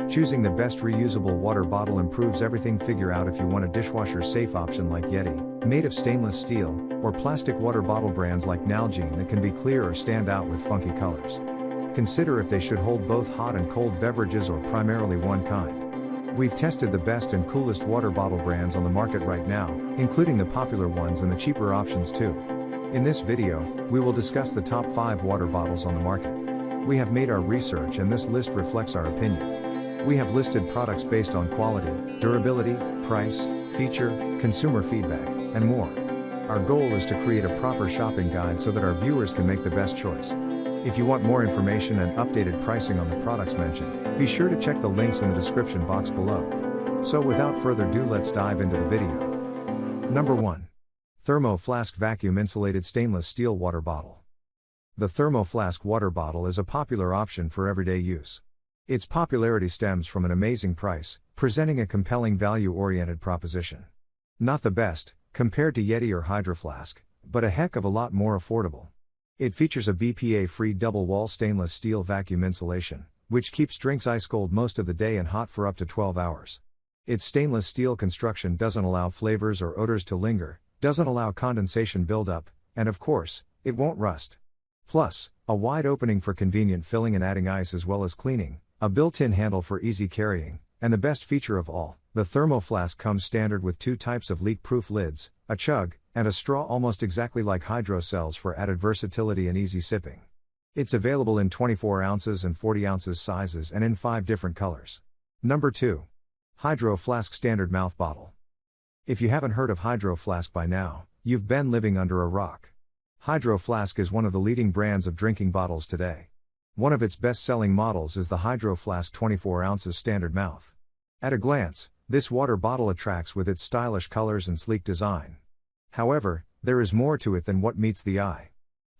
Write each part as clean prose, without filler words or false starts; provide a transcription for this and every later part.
Choosing the best reusable water bottle improves everything. Figure out if you want a dishwasher-safe option like Yeti, made of stainless steel, or plastic water bottle brands like Nalgene that can be clear or stand out with funky colors. Consider if they should hold both hot and cold beverages or primarily one kind. We've tested the best and coolest water bottle brands on the market right now, including the popular ones and the cheaper options too. In this video, we will discuss the top 5 water bottles on the market. We have made our research and this list reflects our opinion. We have listed products based on quality, durability, price, feature, consumer feedback, and more. Our goal is to create a proper shopping guide so that our viewers can make the best choice. If you want more information and updated pricing on the products mentioned, be sure to check the links in the description box below. So without further ado, let's dive into the video. Number 1. Thermo Flask Vacuum Insulated Stainless Steel Water Bottle. The Thermo Flask water bottle is a popular option for everyday use. Its popularity stems from an amazing price, presenting a compelling value-oriented proposition. Not the best, compared to Yeti or Hydro Flask, but a heck of a lot more affordable. It features a BPA-free double-wall stainless steel vacuum insulation, which keeps drinks ice cold most of the day and hot for up to 12 hours. Its stainless steel construction doesn't allow flavors or odors to linger, doesn't allow condensation buildup, and of course, it won't rust. Plus, a wide opening for convenient filling and adding ice as well as cleaning, a built-in handle for easy carrying, and the best feature of all, the Thermo Flask comes standard with 2 types of leak-proof lids, a chug, and a straw almost exactly like Hydro cells for added versatility and easy sipping. It's available in 24 ounces and 40 ounces sizes and in 5 different colors. Number 2. Hydro Flask Standard Mouth Bottle. If you haven't heard of Hydro Flask by now, you've been living under a rock. Hydro Flask is one of the leading brands of drinking bottles today. One of its best-selling models is the Hydro Flask 24 ounces standard mouth. At a glance, this water bottle attracts with its stylish colors and sleek design. However, there is more to it than what meets the eye.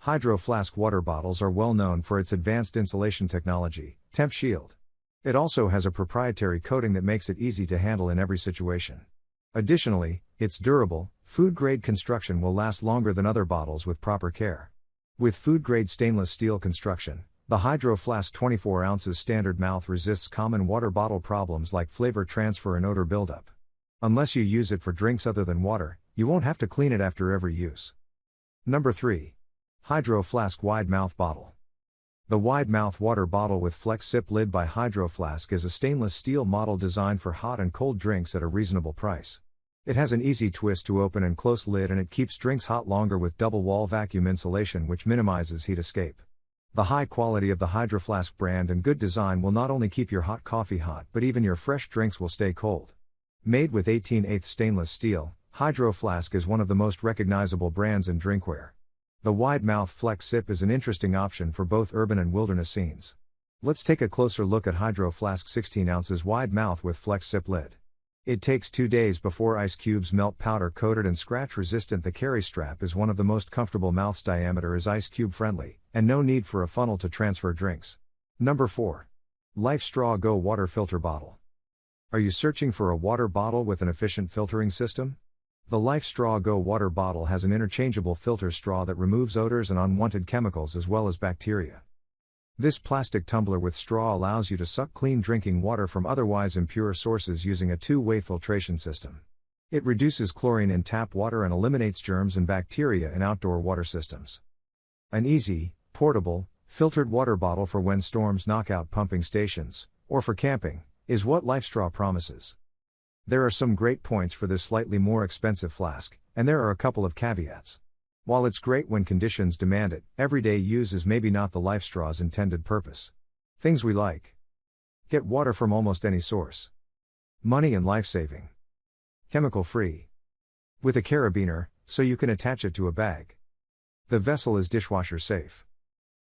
Hydro Flask water bottles are well known for its advanced insulation technology, Temp Shield. It also has a proprietary coating that makes it easy to handle in every situation. Additionally, its durable, food-grade construction will last longer than other bottles with proper care. With food-grade stainless steel construction, the Hydro Flask 24 ounces standard mouth resists common water bottle problems like flavor transfer and odor buildup. Unless you use it for drinks other than water, you won't have to clean it after every use. Number 3. Hydro Flask Wide Mouth Bottle. The wide mouth water bottle with Flex Sip lid by Hydro Flask is a stainless steel model designed for hot and cold drinks at a reasonable price. It has an easy twist to open and close lid and it keeps drinks hot longer with double wall vacuum insulation which minimizes heat escape. The high quality of the Hydro Flask brand and good design will not only keep your hot coffee hot but even your fresh drinks will stay cold. Made with 18/8 stainless steel, Hydro Flask is one of the most recognizable brands in drinkware. The wide mouth Flex Sip is an interesting option for both urban and wilderness scenes. Let's take a closer look at Hydro Flask 16 ounces wide mouth with Flex Sip lid. It takes 2 days before ice cubes melt. Powder coated and scratch resistant. The carry strap is one of the most comfortable. Mouth's diameter is ice cube friendly, and no need for a funnel to transfer drinks. Number 4. Life Straw Go Water Filter Bottle. Are you searching for a water bottle with an efficient filtering system? The Life Straw Go water bottle has an interchangeable filter straw that removes odors and unwanted chemicals as well as bacteria. This plastic tumbler with straw allows you to suck clean drinking water from otherwise impure sources using a 2-way filtration system. It reduces chlorine in tap water and eliminates germs and bacteria in outdoor water systems. An easy, portable, filtered water bottle for when storms knock out pumping stations, or for camping, is what LifeStraw promises. There are some great points for this slightly more expensive flask, and there are a couple of caveats. While it's great when conditions demand it, everyday use is maybe not the LifeStraw's intended purpose. Things we like. Get water from almost any source. Money and life-saving. Chemical-free. With a carabiner, so you can attach it to a bag. The vessel is dishwasher safe.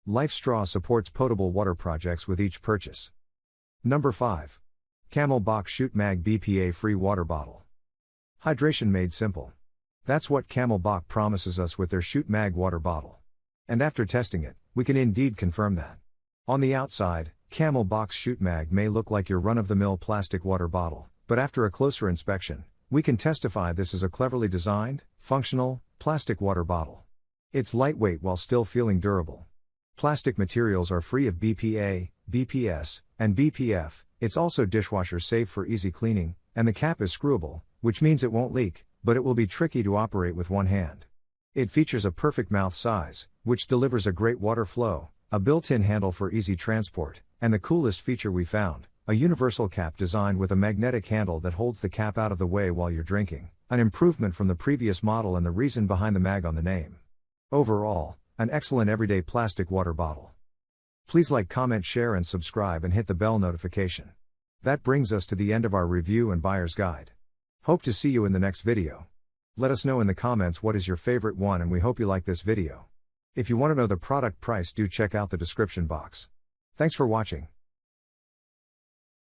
LifeStraw supports potable water projects with each purchase. Number 5. CamelBak Shoot Mag BPA-free water bottle. Hydration made simple. That's what CamelBak promises us with their Shoot Mag water bottle. And after testing it, we can indeed confirm that. On the outside, CamelBak's Shoot Mag may look like your run-of-the-mill plastic water bottle, but after a closer inspection, we can testify this is a cleverly designed, functional, plastic water bottle. It's lightweight while still feeling durable. Plastic materials are free of BPA, BPS, and BPF, It's also dishwasher safe for easy cleaning, and the cap is screwable, which means it won't leak, but it will be tricky to operate with one hand. It features a perfect mouth size, which delivers a great water flow, a built-in handle for easy transport, and the coolest feature we found, a universal cap designed with a magnetic handle that holds the cap out of the way while you're drinking, an improvement from the previous model and the reason behind the mag on the name. Overall, an excellent everyday plastic water bottle. Please like, comment, share and subscribe and hit the bell notification. That brings us to the end of our review and buyer's guide. Hope to see you in the next video. Let us know in the comments what is your favorite one, and we hope you like this video. If you want to know the product price, do check out the description box. Thanks for watching.